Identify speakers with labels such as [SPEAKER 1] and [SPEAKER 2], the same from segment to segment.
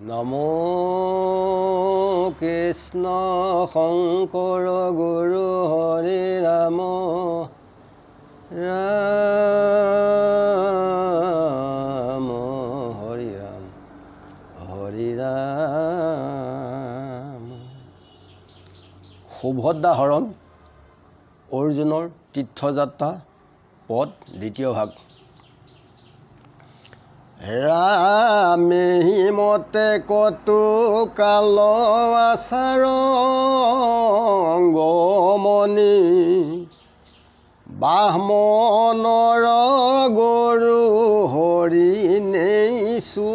[SPEAKER 1] নমো কৃষ্ণ শংকৰ গুৰু হৰি ৰাম ৰাম হৰি ৰাম হৰি ৰাম। সুভদ্ৰা হৰণ অৰ্জুনৰ তীৰ্থযাত্ৰা পদ দ্বিতীয় ভাগ। ৰামে মতে কতো কাল আচাৰ গমনি বাহ্মণৰ গৰু হৰি নেইছুৰগণে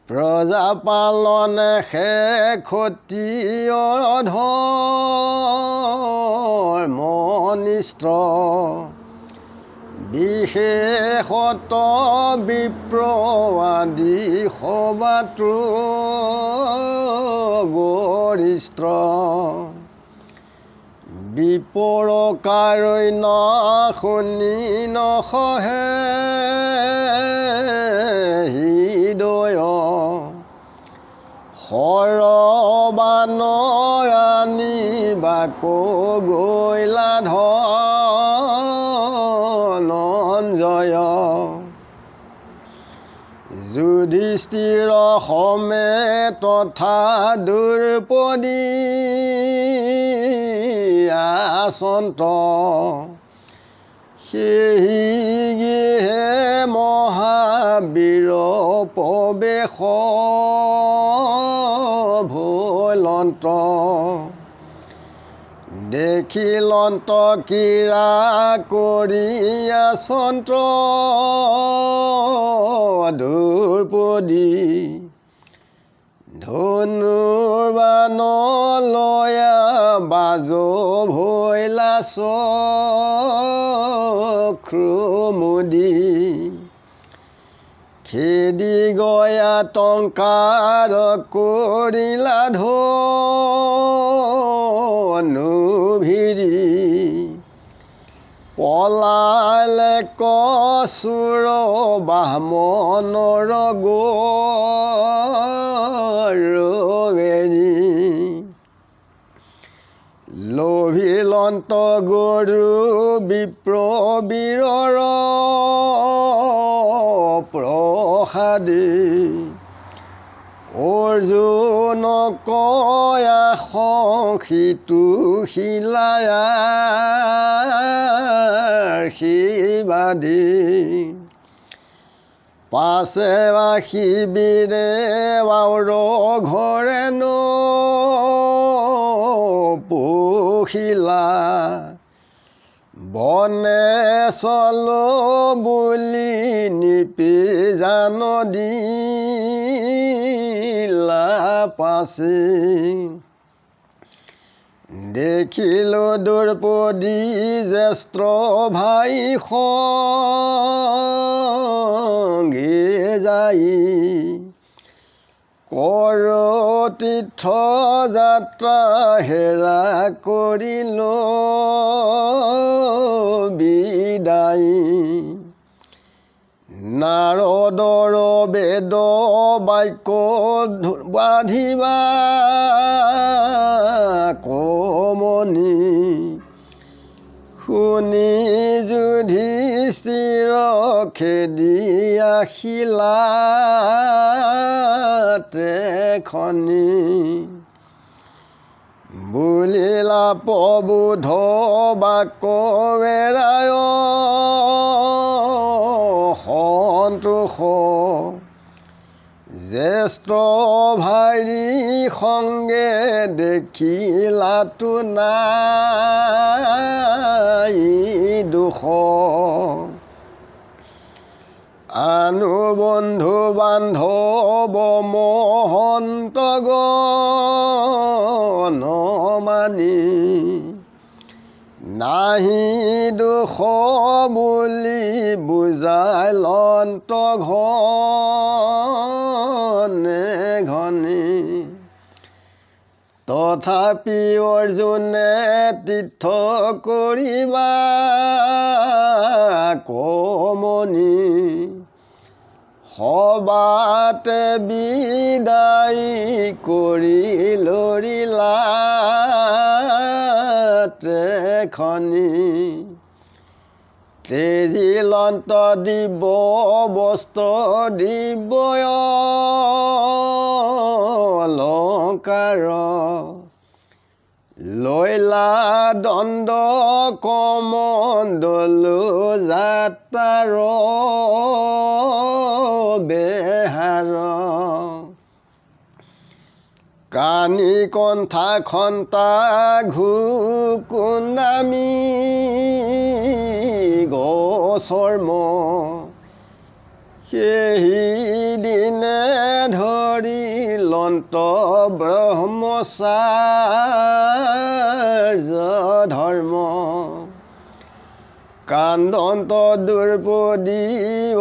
[SPEAKER 1] প্ৰজাপালনে শেষতীয় ধৰ্মনিষ্ঠ বিশেষত বিপ্ৰ আদি সবাতো গৰিষ্ঠ বিপৰকাৰণ্য শুনি নসহে হৃদয় সৰবান আনিবাক গৈলা ধনঞ্জয় যুধিষ্ঠিৰ সমেত তথা দ্ৰৌপদী আচন্ত সেই গৃহে মহাবীৰ প্ৰৱেশ ভৈলন্ত দেখিলন্ত কিৰা কৰি আচন্ত দ্ৰৌপদী ধনুৰ্বাণ লয়া বাজ ভৈলা চক্ষুমুদি খেদি গয়া টংকাৰ কৰিলা ধনুভিৰি পলালে কচুৰ বাহ্মণৰ গৰুবেৰি লোভিলন্ত গৰু বিপ্ৰবীৰৰ প্ৰসাদী অৰ্জুন কয়া সংসিতু শিলায়াশীবাদী পাছে শিবিৰে বাউৰ ঘৰে নপখিলা বনে চলো বুলি নিপিজান দিলা পাছি দেখিলো দ্ৰৌপদী জ্যেষ্ঠ ভাই সংগে যাই কৰ তীৰ্থ যাত্ৰা হেৰা কৰিল বিদায় নাৰদৰ বেদ বাক্য বাধিবা কমনি শুনি যুধিষ্ঠিৰ খেদি আহিলা খনি বুলিলা প্ৰবোধ বাক্য বেৰায় সন্তোষ জ্যেষ্ঠ ভাইৰী সংগে দেখিলাতো নাই দুখ আনু বন্ধু বান্ধৱ মহন্তগণ মানি নাহি দুখ বুলি বুজাই লন্ত ঘনে ঘনে তথাপি অৰ্জুনে তীৰ্থ কৰিবা কমনি সবাতে বিদায় কৰি লৰিলা ট্ৰেখনি তেজিলন্ত দিব বস্ত্ৰ দিবয় অলংকাৰ লৈলা দণ্ড কমণ্ডলু যাত্ৰাৰ বেহাৰ কানি কণ্ঠা খন্তা ঘুকুন্দামি গচৰ্ম সেইদিনে ধৰি লন্ত ব্ৰহ্মচাৰ্য ধৰ্ম কান্দন্ত দুৰ্পদী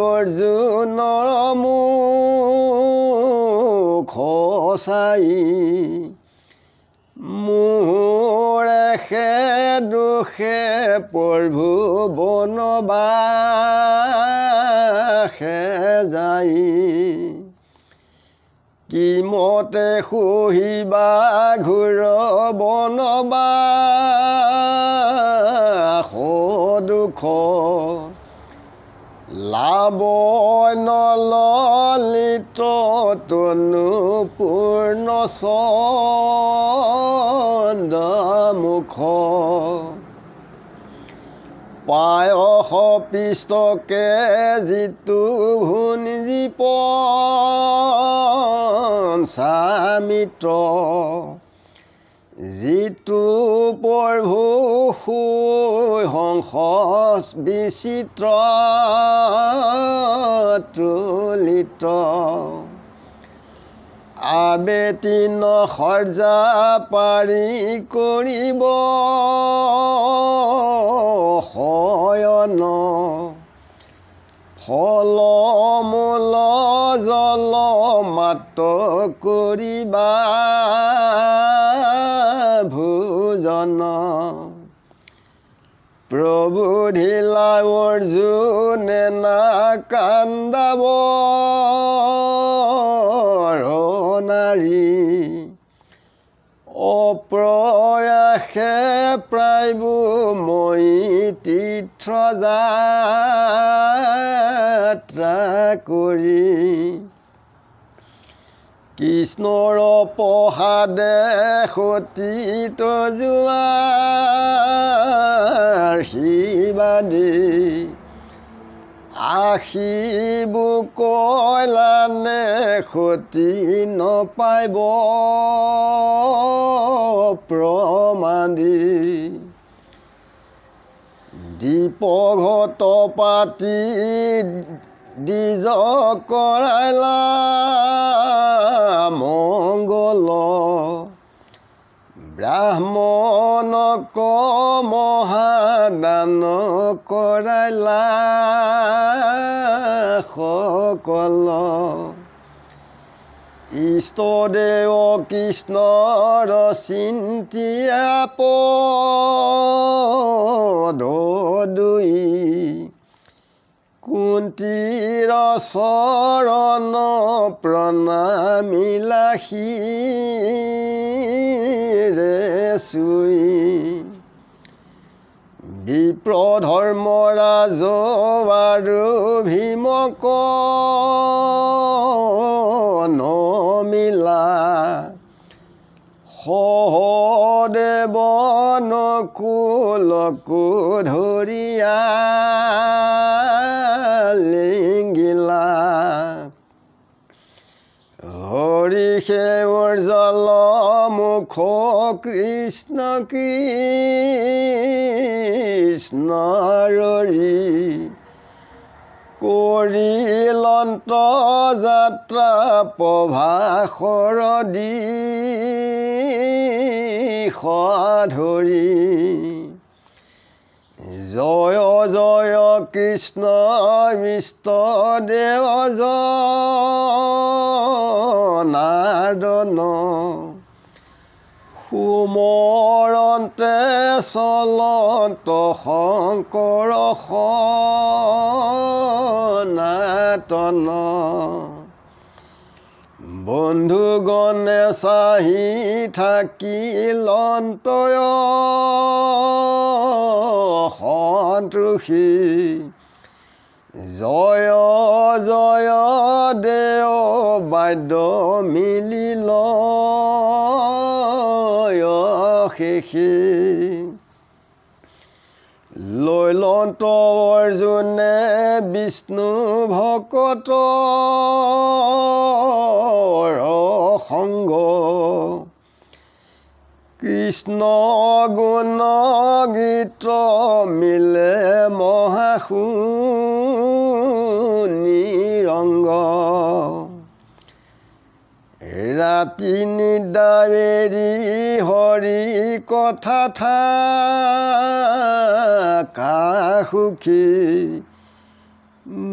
[SPEAKER 1] অৰ্জুনৰ মুখ চাই মোৰেষে দুখে প্ৰভু বনবাসে যাই কিমতে সহিবা ঘোৰ বনবাস দুখ লাভ নললিত তনু পূৰ্ণ চন্দ্ৰমুখ পায়স পিষ্টকে যিটো ভুঞ্জীপ চামিত্ৰ যিটো প্ৰভু হংস বিচিত্ৰ তুলিত আবেতিন সৰ্জা পাৰি কৰিব শয়ন ফল মূল জল মাত কৰিবা ভোজন প্ৰভুধিলা অৰ্জুনে না কান্দাব নাৰী অপ্ৰয়াসে প্ৰায়বো মই তীৰ্থ যাত্ৰা কৰি কৃষ্ণৰ প্ৰসাদে সতীত যোৱাৰ শিবাদী আশিবু কলানে সতী নপাইব প্ৰমাদী দীপঘট পাতি দ্বিজ কৰাইলা মংগল ব্ৰাহ্মণক মহাদান কৰাইলা সকল ইষ্টদেৱ কৃষ্ণৰ চিন্তিয়া পদ দুই কুন্তীৰ চৰণ প্ৰণামিলা শিৰে চুই বিপ্ৰধৰ্মৰাজ আৰু ভীমক নমিলা সহদেৱ নকুলকো ধৰিয়া লিংগিলা হৰি সেউৰ জল মুখ কৃষ্ণ কৃষ্ণৰি কৰিলন্ত যাত্ৰা প্ৰভাসৰ দিশ ধৰি জয় জয় কৃষ্ণ ইষ্টদেৱ জনাৰ্দন সুমৰন্তে চলন্ত শংকৰ সনাতন বন্ধুগণে চাহি থাকিলন্তয় সন্তোষী জয় জয় দেও বাদ্য মিলিল শেষে লৈলন্ত অৰ্জুনে বিষ্ণু ভকত সংগ কৃষ্ণ গুণ গীত মিলে মহাশুনি ৰাতি নিদাৱেৰি হৰি কথা থাকা সুখী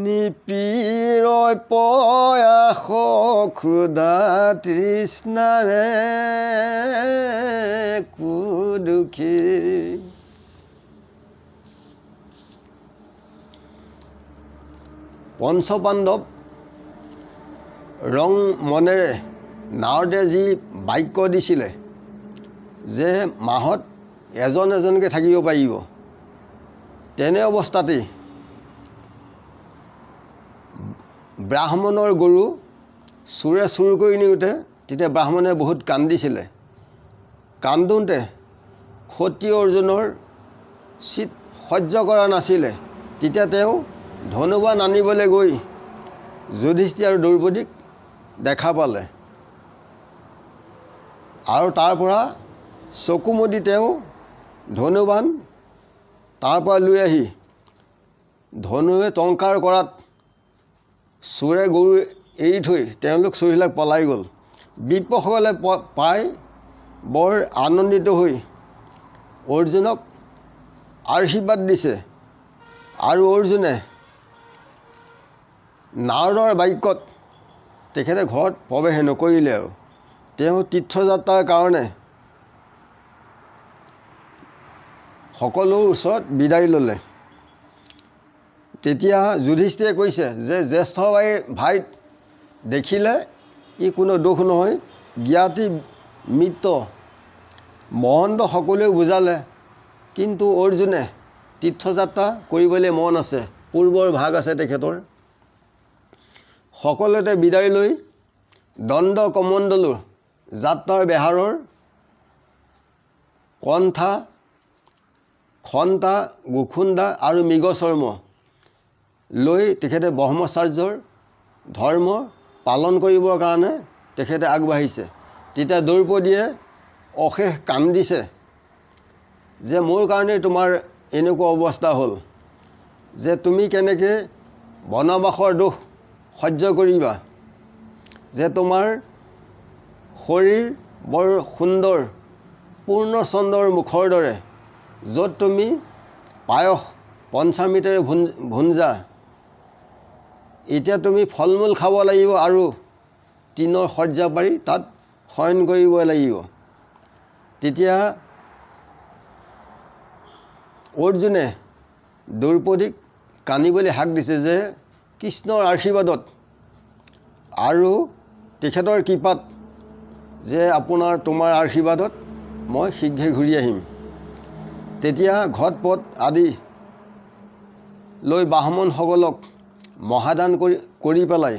[SPEAKER 1] নিপীড় পয়াস ক্ষুধা তৃষ্ণাৰে কুদুখী পঞ্চপাণ্ডৱ ৰং মনেৰে নাৰদে যি বাক্য দিছিলে যে মাহত এজন এজনকৈ থাকিব পাৰিব, তেনে অৱস্থাতেই ব্ৰাহ্মণৰ গৰু চোৰে চুৰ কৰি নিওঁতে তেতিয়া ব্ৰাহ্মণে বহুত কান্দিছিলে। কান্দোঁতে ক্ষত্ৰিয় অৰ্জুনৰ চিত সহ্য কৰা নাছিলে। তেতিয়া তেওঁ ধনুবান আনিবলৈ গৈ যুধিষ্ঠিৰ আৰু দ্ৰৌপদীক দেখা পালে আৰু তাৰ পৰা চকু মুদি তেওঁ ধনুবান তাৰ পৰা লৈ আহি ধনুৱে টংকাৰ কৰাত চোৰে গৰু এৰি থৈ তেওঁলোক চোৰবিলাক পলাই গ'ল। বিপ্ৰসকলে পাই বৰ আনন্দিত হৈ অৰ্জুনক আশীৰ্বাদ দিছে আৰু অৰ্জুনে নাৰদৰ বাক্যত তেখেতে ঘৰত প্ৰৱেশ নকৰিলে আৰু তেওঁ তীৰ্থযাত্ৰাৰ কাৰণে সকলোৰ ওচৰত বিদায় ল'লে। তেতিয়া যুধিষ্ঠিৰে কৈছে যে জ্যেষ্ঠ ভাইক দেখিলে ই কোনো দোষ নহয়, জ্ঞাতি মিত্ৰ মহন্ত সকলোৱে বুজালে, কিন্তু অৰ্জুনে তীৰ্থযাত্ৰা কৰিবলৈ মন আছে, পূৰ্বৰ ভাগ আছে তেখেতৰ। সকলোতে বিদায় লৈ দণ্ড কমণ্ডলুৰ যাত্ৰাৰ বেহাৰৰ কণ্ঠা খন্তা গুখুন্দা আৰু মৃগচৰ্ম লৈ তেখেতে ব্ৰহ্মচাৰ্যৰ ধৰ্ম পালন কৰিবৰ কাৰণে তেখেতে আগবাঢ়িছে। তেতিয়া দ্ৰৌপদীয়ে অশেষ কান্দিছে যে মোৰ কাৰণেই তোমাৰ এনেকুৱা অৱস্থা হ'ল যে তুমি কেনেকৈ বনবাসৰ দুখ সহ্য কৰিবা, যে তোমাৰ শৰীৰ বৰ সুন্দৰ পূৰ্ণচন্দ্ৰৰ মুখৰ দৰে, য'ত তুমি পায়স পঞ্চামৃতেৰে ভুঞ্জা, এতিয়া তুমি ফল মূল খাব লাগিব আৰু টিনৰ সজ্জা পাৰি তাত শয়ন কৰিব লাগিব। তেতিয়া অৰ্জুনে দ্ৰৌপদীক কান্দিবলৈ হাক দিছে যে কৃষ্ণৰ আশীৰ্বাদত আৰু তেখেতৰ কৃপাত যে তোমাৰ আশীৰ্বাদত মই শীঘ্ৰে ঘূৰি আহিম। তেতিয়া ঘটপট আদি লৈ ব্ৰাহ্মণসকলক মহাদান কৰি পেলাই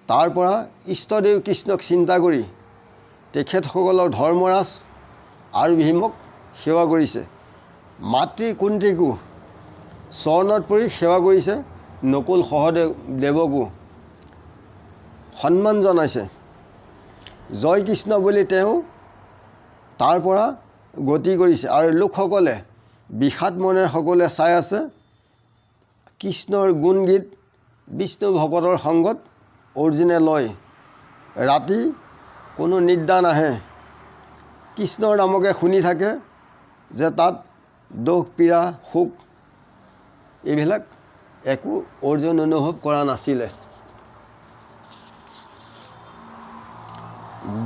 [SPEAKER 1] তাৰ পৰা ইষ্টদেৱ কৃষ্ণক চিন্তা কৰি তেখেতসকলৰ ধৰ্মৰাজ আৰু ভীমক সেৱা কৰিছে। মাতৃ কুন্তীকো চৰণত পৰি সেৱা কৰিছে, নকুল সহদেৱকো সন্মান জনাইছে। জয় কৃষ্ণ বুলি তেওঁ তাৰ পৰা গতি কৰিছে আৰু লোকসকলে বিষাদ মনেৰে সকলোৱে চাই আছে। কৃষ্ণৰ গুণগীত বিষ্ণু ভকতৰ সংগত অৰ্জুনে লয়। ৰাতি কোনো নিদ্ৰা নাহে, কৃষ্ণৰ নামকে শুনি থাকে যে তাত দুখ পীড়া সুখ এইবিলাক একো অৰ্জুন অনুভৱ কৰা নাছিলে।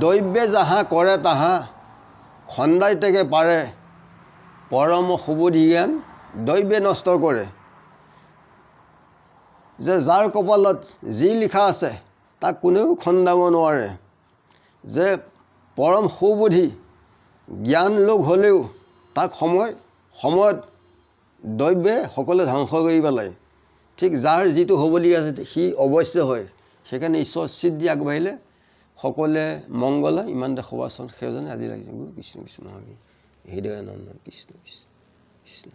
[SPEAKER 1] দৈব্যে যাহা কৰে তাহা খণ্ডাইতেকে পাৰে পৰম সুবুধি জ্ঞান দৈৱে নষ্ট কৰে। যে যাৰ কপালত যি লিখা আছে তাক কোনেও খণ্ডাব নোৱাৰে। যে পৰম সুবুধি জ্ঞান লোক হ'লেও তাক সময়ত দৈৱে সকলোৱে ধ্বংস কৰি পেলায়। ঠিক যাৰ যিটো হ'বলগীয়া আছে সি অৱশ্য হয়। সেইকাৰণে ঈশ্বৰ সিদ্ধি আগবাঢ়িলে সকলোৱে মংগল হয়। ইমানতে সবাচন সেইজনে আজি লাগিছে। গুৰু কৃষ্ণ কৃষ্ণ হৰি হৃদয়ানন্দ কৃষ্ণ কৃষ্ণ কৃষ্ণ।